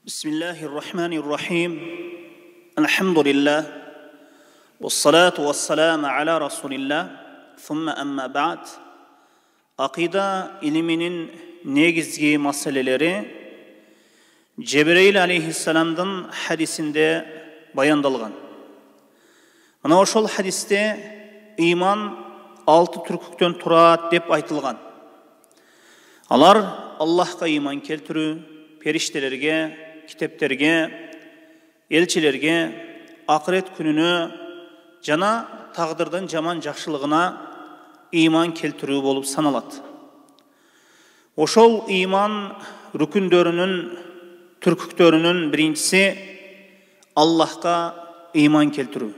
Bismillahirrahmanirrahim. Elhamdülillah. Vessalatu vesselamu ala Resulillah. Thumma amma ba'd. Akida iliminin negizgi meseleleri Cebrail aleyhisselam'dan hadisinde bayandalgan. Mana oşol hadiste iman 6 türkükten turat dep aytılgan. Alar Allah'a iman keltürü, periştelerge, kitaplarga, elçilerge, ahiret gününü, jana taqdırdan jaman жақшылығына iman keltürü bolup sanalat. Oşol iman rükündörünün, türküktörünün birincisi Allah'a iman keltürü.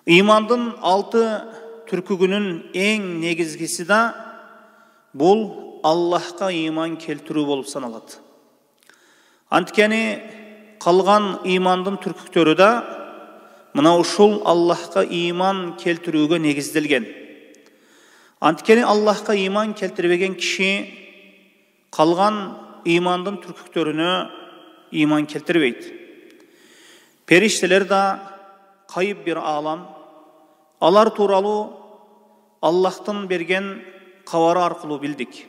İmandın 6 türkügünün en negizgisi de bul Allah'a iman keltürü bolup sanalat. Antkeni kalgan imandın türküktörü de mına uşul Allah'a iman keltürüge negizdelgen. Antkeni Allah'a iman keltirбеген kişi kalgan imandın türküktörünü iman keltirбейт. Perişteler de kayıp bir alam, alar turalı Allah'tan bergen kavarı arqılı bildik.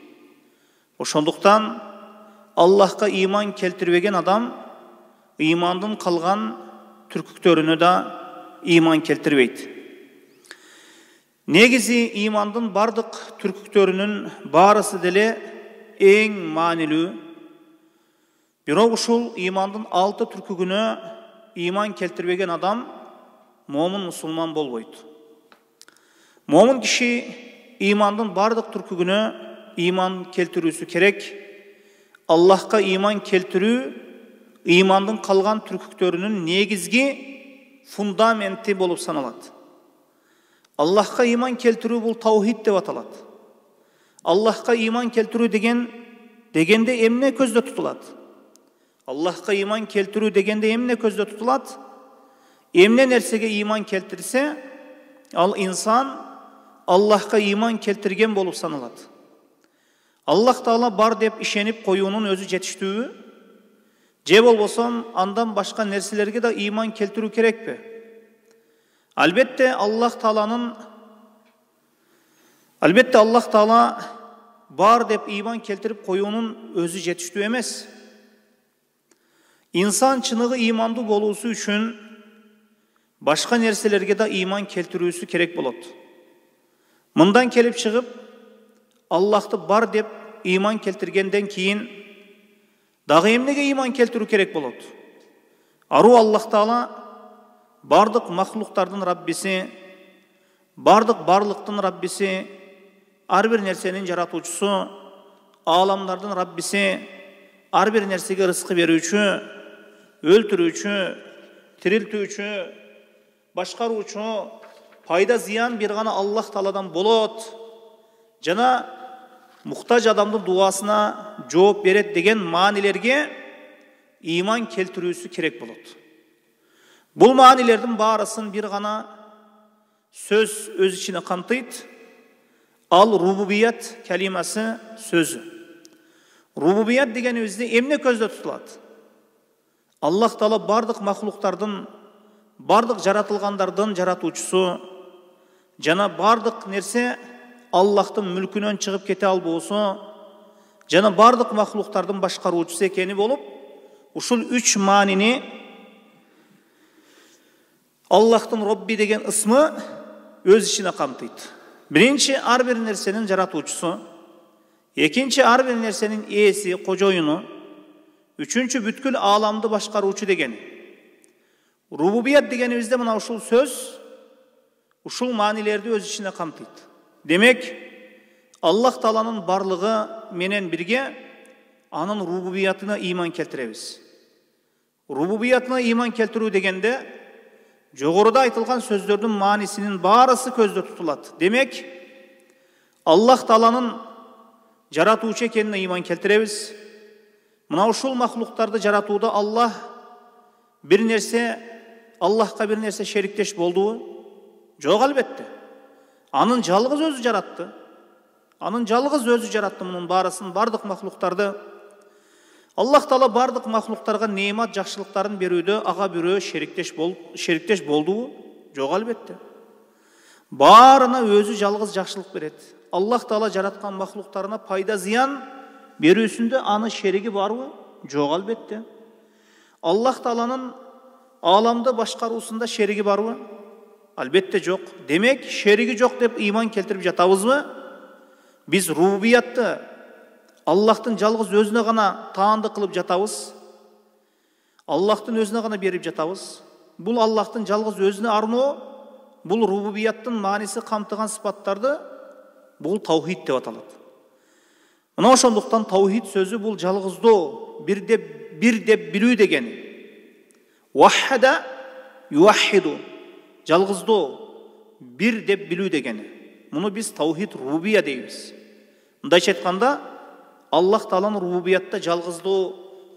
Oşonduktan Allah'a iman keltirбеген adam imandın kalgan türküktörünü de iman keltirбейт. Negizi imandın bardık türküktörünün barısı dele en manilü. Biro uşul imandın 6 türkügünü iman keltirбеген adam momun musulman bolboyt. Momun kişi imandın bardık türkügünü iman keltirүүsü kerek. Allah'a iman keltürүү imandın kalgan türküktörünün negizgi fundamenti bolup sanalat. Allah'a iman keltürүү bul tawhid dep atalat. Allah'a iman keltürүү degende emne közde tutulat. Allah'a iman keltürүү degende emne közde tutulat. Emne nersege iman keltirse al insan Allah'a iman keltirgen bolup sanalat. Allah Taala bar dep işenip koyuunun özü jetiştüğü, je bolbosam andan başka nerselerge de iman keltirүү kerekpi? Albatta Allah Taala bar dep iman keltirip koyuunun özü jetiştüğü emes. İnsan çınığı imandı bolusu üçün başka nerselerge de iman keltirүүsü kerek bolot. Mından kelip çıkıp Allah'ты бар деп iman keltirgenden keyin dağı emnege iman keltirүү kerek bolot. Arу Allah Taala bardık mahluklardan Rabbisi, bardık barlıktın Rabbisi, ar bir nersenin jaratуучусу, alamlardan Rabbisi, ar bir nersege rızkı berүүчү, öldürүүчү, tiriltүүчү, başkaruuчу, payda ziyan bir gana Allah Taala'dan bolot. Jana muhtaç adamdın duasına cevap beret degen manilerge iman keltirүүsü kerek bolot. Bul manilerden barısın bir gana söz öz içine kamtıyt. Al rububiyet kelimesi sözü. Rububiyet degen özde emne közde tutulat. Allah Taala bardık mahluklardan, bardık jaratılganlardan jaratуучусу, jana bardık nerse Allah'tın mülkünön çıkıp kete al bolsa, jana bardık mahluklardan başkaruuчусу ekeni bolup, uşul 3 manini Allah'tın Rabbi degen ismi öz içine kamtıyt. Birinci ar bir nersenin jaratуучусу, ekinci ar bir nersenin eesi, kojoyunu, üçüncü bütkül alamdı başkaruuчу degeni. Rububiyet degenimizde mına uşul söz, uşul manilerdi öz içine kamtıyt. Demek Allah Taala'nın barlığı menen birge anın rububiyatına iman keltirebiz. Rububiyatına iman keltirүү degende jogorуда aytılgan sözlerдің manisinin barısı közde tutulat. Demek Allah Taala'nın jaratуучу ekenine iman keltirebiz. Mına uşul mahluktарды jaratууда Allah bir nerse Allah'a bir nerse şerikteş boldu. Jok albatta. Anın жалғыз özü jarattı. Anın жалғыз özü jarattı bunun barısın bardık mahluktardı. Аллах Таала бардык махлуктарга немат жакшылыктарын берүүдө ага бирөө шериктеш болду? Жок, албетте. Баарына өзү жалгыз жакшылык берет. Аллах Таала жараткан махлуктарына пайда зыян берүүсүндө аны шериги барбы? Жок, албетте. Аллах Тааланын аламды башкаруусунда шериги барбы? Албетте жок. Демек, шериги жок деп ыйман келтирип жатабызбы? Биз рубубиятты Аллахтын жалгыз өзүнө гана таандык кылып жатабыз. Аллахтын өзүнө гана берип жатабыз. Бул Аллахтын жалгыз өзүнө арноо, бул рубубияттын мааниси камтыган сыпаттарды бул таухид деп аталат. Мына ошондуктан таухид сөзү бул жалгыздоо, бир деп билүү дегени. Ваххада юаххиду, жалгыздоо, бир деп билүү дегени. Муну биз таухид рубубия дейбиз. Мындайча айтканда, Аллах Тааланын рубубиятта жалгыздоо,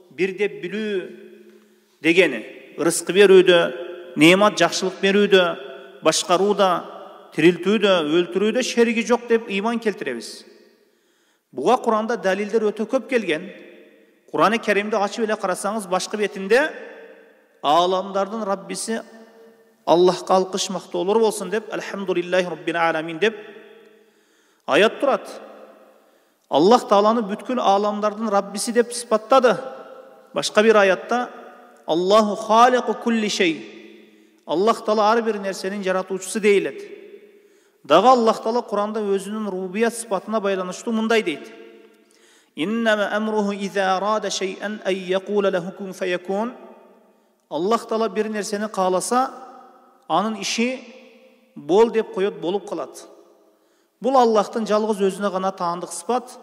бир деп билүү дегени, рызкы берүүдө, немат жакшылык берүүдө, башкарууда, тирилтүүдө, өлтүрүүдө шериги жок деп ыйман келтиребиз. Буга Куранда далилдер өтө көп келген. Кур'ан-ы Керимди ачып эле карасаңыз, башкы бетинде аламдардын Раббиси Аллахка алкыш мактоолор болсун деп, Алхамдулиллахи Раббил аламин деп аят турат. Аллах Тааланы бүткүл аламдардын Раббиси деп сыпаттады. Башка бир аятта Аллаху халиqu kulli şey. Аллах Таала ар бир нерсенин жаратуучусу дейилет. Дагы Аллах Таала Куранда өзүнүн рубубият сыпатына байланыштуу мындай дейт. Иннама амруху иза арада шей'ан ан якула лаху кун фаякун. Аллах Таала бир нерсени кааласа, анын иши бол деп коет, болуп калат. Бул Аллахтын жалгыз өзүнө гана таандык сыпат.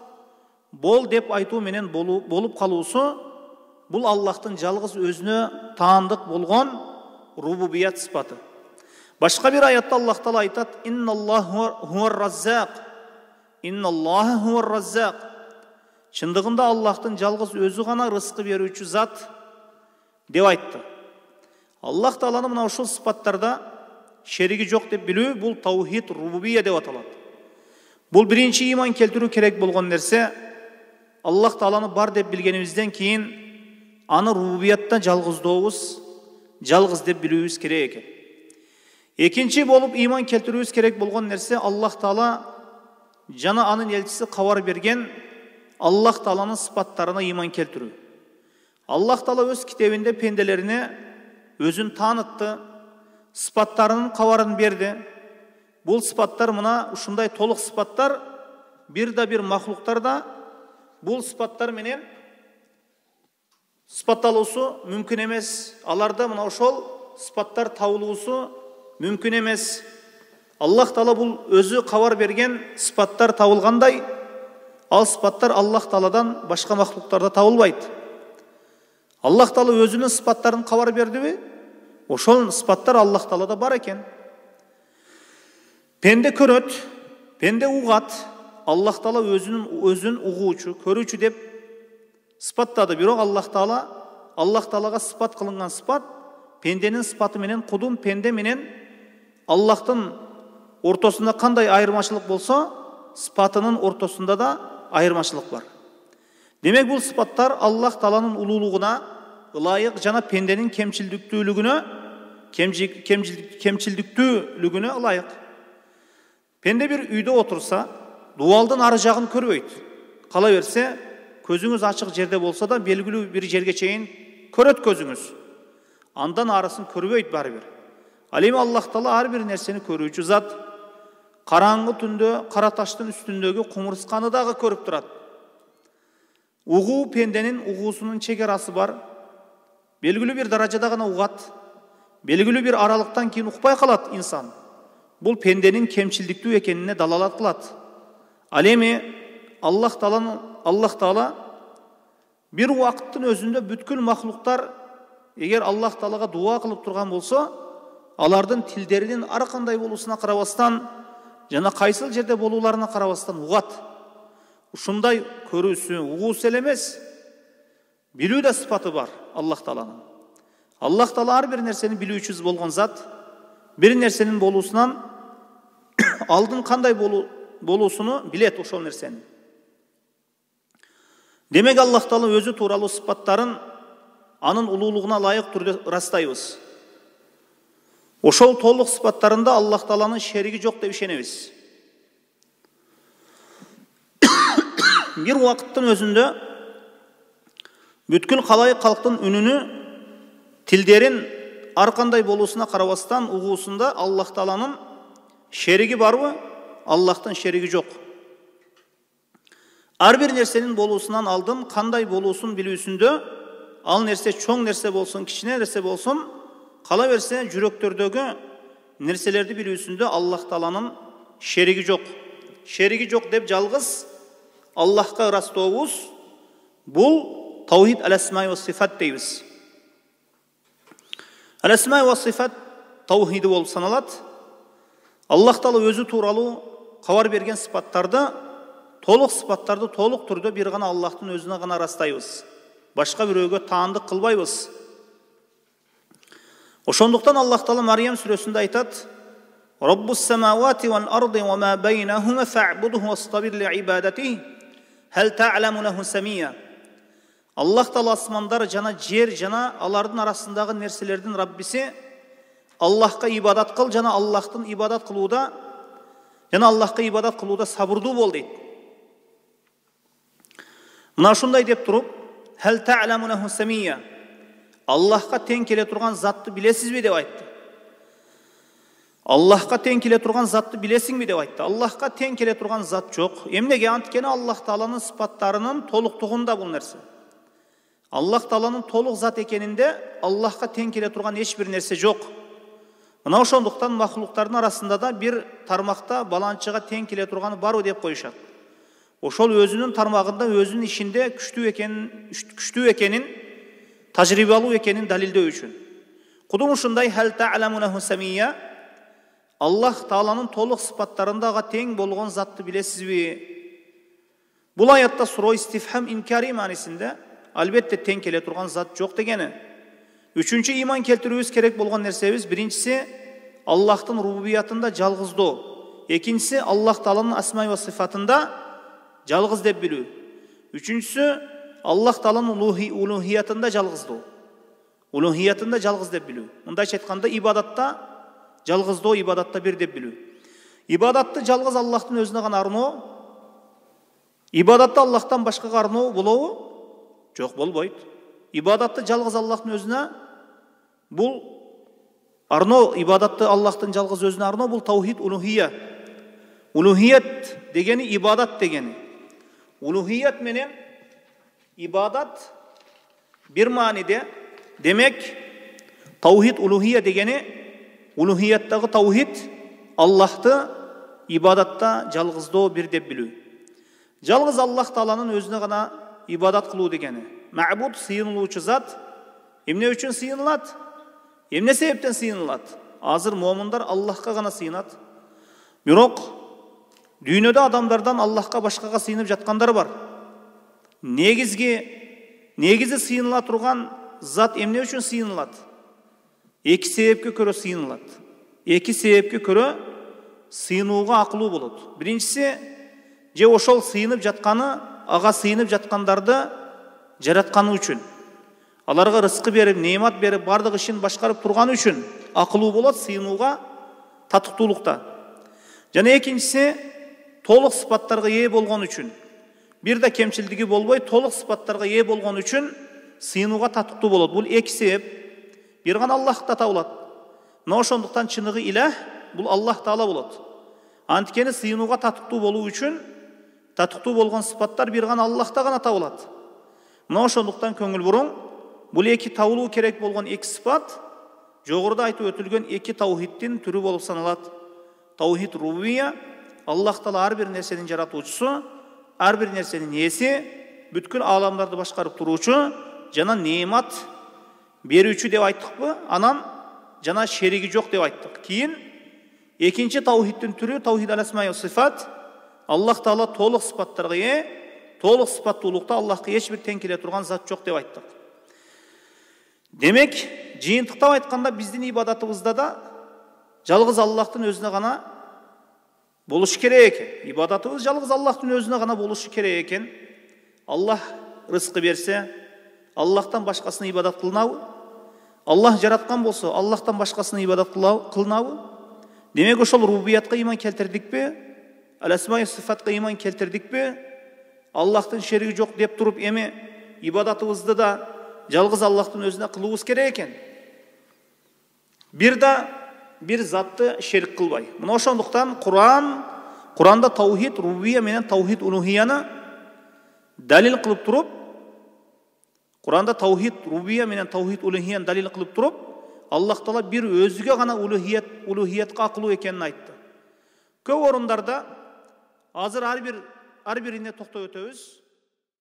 Бол деп айтуу менен болуп калуусу бул Аллахтын жалгыз өзүнө таандык болгон рубубият сыпаты. Башка бир аятта Аллах Таала айтат: "Инналлаху хуар-раззак". Инналлаху хуар-раззак. Чындыгында Аллахтын жалгыз өзү гана рызкы берүүчү зат деп айтты. Аллах Тааланы мына ушул сыпаттарда шериги жок деп билүү бул таухид рубубия деп аталат. Бул биринчи ыйман келтирүү керек болгон нерсе. Аллах Тааланы бар деп билгенибизден кийин аны рубубиятта жалгыздообуз, жалгыз деп билүүбүз керек экен. Экинчи болуп ыйман келтирүүбүз керек болгон нерсе, Аллах Таала жана анын элчиси кабар берген Аллах Тааланын сыпаттарына ыйман келтирүү. Аллах Таала өз китебинде пенделерине өзүн таанытты, сыпаттарынын кабарын берди. Бул сыпаттар мына ушундай толук сыпаттар бир махлуктарда бул сыпаттар менен сыпатталуусу мүмкүн эмес. Аларда мына ошол сыпаттар табылуусу мүмкүн эмес. Аллах Таала бул өзү кабар берген сыпаттар табылгандай, ал сыпаттар Аллах Тааладан башка махлуктарда табылбайт. Аллах Таала өзүнүн сыпаттарын кабар бердиби? Ошол сыпаттар Аллах Таалада бар экен. Пенде көрөт, пенде угат. Аллах Таала өзүн угуучу, көрүүчү деп сыпаттады. Бирок Аллах Таалага сыпат кылынган сыпат пенденин сыпаты менен, кудум пенде менен Аллахтын ортосунда кандай айырмачылык болсо, сыпатынын ортосунда да айырмачылык бар. Демек бул сыпаттар Аллах Тааланын улуулугуна ылайык жана пенденин кемчилдиктүүлүгүнө ылайык. Пенде бир үйдө отурса, дубалдын ары жагын көрбөйт. Кала берсе, көзүңүз ачык жерде болсо да белгилүү бир жерге чейин көрөт көзүңүз. Андан арысын көрбөйт бары бир. Ал эми Аллах Таала ар бир нерсени көрүүчү зат. Караңгы түндө кара таштын үстүндөгү кумурсканы дагы көрүп турат. Угуу пенденин угуусунун чегерасы бар. Белгилүү бир даражада гана угат. Белгилүү бир аралыктан кийин укпай калат инсан. Бул пенденин кемчилдиктүү экенине далалат кылат. Ал эми Аллах Таала бир убакыттын өзүндө бүткүл махлуктар эгер Аллах Таалага дуа кылып турган болсо, алардын тилдеринин ар кандай болуусуна карабастан жана кайсыл жерде болууларына карабастан угат. Ушундай көрүүсү, угуусу эле эмес, билүү да сыпаты бар Аллах Тааланын. Аллах Таала ар бир нерсени билүүчү болгон зат, бир нерсенин болуусунан алдын кандай болуусуну билет ошол нерсени. Демек Аллах Таала өзү тууралуу сыпаттарын анын улуулугуна ылайык түрдө ырастайбыз. Ошол толук сыпаттарында Аллах Тааланын шериги жок деп ишенебиз. Бир убакыттын өзүндө бүткүл калайык калктын үнүнү, тилдерин ар кандай болуусуна карабастан угуусунда Аллах Тааланын шериги барбы? Аллахтын шериги жок. Ар бир нерсенин болуусунан алдын кандай болуусун билүүсүндө, ал нерсе чоң нерсе болсун, кичине нерсе болсун, кала берсе жүрөктөрдөгү нерселерди билүүсүндө Аллах Тааланын шериги жок. Шериги жок деп жалгыз Аллахка ырастообуз бул таухид ал-асма ва сифат дейбиз. Ал-асма ва сифат таухиди болуп саналат. Аллах Таала өзү тууралуу кабар берген сыпаттарды, толук сыпаттарды толук түрдө бир гана Аллахтын өзүнө гана ырастайбыз. Башка бирөөгө таандык кылбайбыз. Ошондуктан Аллах Таала Мариям сүрөсүндө айтат: "Раббус самавати вал арди ва ма байнахума фa'будху вастабир ли ибадати хал та'ламу лаху самия." Аллах Таала асмандар жана жер жана алардын арасындагы нерселердин Раббиси, Аллахка ибадат кыл жана Аллахтын ибадат кылууда сабырдуу бол дейт. Мына ушундай деп туруп, хал та'ламу лаху самия, Аллахка тең келе турган затты билесизби деп айтты. Аллахка тең келе турган затты билесиңби деп айтты. Аллахка тең келе турган зат жок. Эмнеге? Анткени Аллах Тааланын сыпаттарынын толуктугунда бул нерсе. Аллах Тааланын толук зат экенинде Аллахка тең келе турган эч бир нерсе жок. Мына ошондуктан махлуктардын арасында да бир тармакта баланчыга тең келе турганы барбы деп коюшат. Ошол өзүнүн тармагында, өзүнүн ишинде күчтүү экенин, тажрыйбалуу экенин далилдөө үчүн. Кудум ушундай хал та'ламу лаху самия, Аллах Тааланын толук сыпаттарында ага тең болгон затты билесизби? Бул аятта суроо истифхам инкари маанисинде, албетте тең келе турган зат жок дегени. Үчүнчү иман келтирүүбүз керек болгон нерсебиз биринчиси Аллахтын рубубиятында жалгыздоо, экинчиси Аллах Тааланын асма ва сифатында жалгыз деп билүү. Үчүнчүсү Аллах Тааланын улухиятында жалгыздоо. Улухиятында жалгыз деп билүү. Мындайча айтканда ибадатта жалгыздоо, ибадатта бир деп билүү. Ибадатты жалгыз Аллахтын өзүнө гана арноо. Ибадатты Аллахтан башкага арноо болобу? Жок, болбойт. Ибадатты жалгыз Аллахтын өзүнө бул арноо, ибадатты Аллахтын жалгыз өзүнө арноо бул таухид улухия. Улухият дегени ибадат дегени. Улухият менен ибадат бир мааниде. Демек, таухид улухия дегени улухияттагы таухид Аллахты ибадатта жалгыздоо бир деп билүү. Жалгыз Аллах Тааланын өзүнө гана ибадат кылуу дегени. Ма'буд сыйынылуучу зат эмне үчүн сыйынылат? Эмне себептен сыйынылат? Азыр момундар Аллахка гана сыйынат. Бирок дүйнөдө адамдардан Аллахка башкага сыйынып жаткандар бар. Негизи сыйыныла турган зат эмне үчүн сыйынылат? Эки себепке көрө сыйынылат. Эки себепке көрө сыйынууга акылуу болот. Биринчиси, же ошол сыйынып жатканы, ага сыйынып жаткандарды жаратканы үчүн. Аларга рызкы берип, неемат берип, бардык ишин башкарып турганы үчүн акылуу болот сыйынууга, татыктуулукта. Жана экинчиси, толук сыпаттарга ээ болгон үчүн. Бир да кемчилдиги болбой, толук сыпаттарга ээ болгон үчүн сыйынууга татыктуу болот. Бул эки себеп. Бир гана Аллахта табылат. Мына ошондуктан чыныгы илах бул Аллах Таала болот. Анткени сыйынууга татыктуу болуу үчүн татыктуу болгон сыпаттар бир гана Аллахта гана табылат. Мына ошондуктан көңүл буруң, бул эки табылуу керек болгон эки сыпат жогоруда айтып өтүлгөн эки таухиддин түрү болуп саналат. Таухид рубубия, Аллах Таала ар бир нерсенин жаратуучусу, ар бир нерсенин ээси, бүткүл ааламдарды башкарып туруучу жана неемат берүүчү деп айттыкпы? Анан жана шериги жок деп айттык. Кийин экинчи таухиддин түрү таухид ал-асма ва сифат. Аллах Таала толук сыпаттарга ээ, толук сыпаттуулукта Аллахка эч бир тең келе турган зат жок деп айттык. Демек, жыйынтыктап айтканда биздин ибадатыбызда да жалгыз Аллахтын өзүнө гана болушу керек экен. Ибадатыбыз жалгыз Аллахтын өзүнө гана болушу керек экен. Аллах рызкы берсе, Аллахтан башкасына ибадат кылынабы? Аллах жараткан болсо, Аллахтан башкасына ибадат кылынабы? Демек ошол рубубиятка иман келтирдикпи? Ал-асма сифатка иман келтирдикпи? Аллахтын шерigi жок деп туруп, эми ибадатыбызды да жалгыз Аллахтын өзүнө кылыбыз керек экен. Бир затты шерик кылбай. Мына ошондуктан Куранда таухид рубубия менен таухид улухияны далил кылып туруп, Куранда таухид рубубия менен таухид улухияны далил кылып туруп, Аллах Таала бир өзүгө гана улухиятка акылуу экенин айтты. Көп орундарда азыр ар бирине токтой өтөбүз.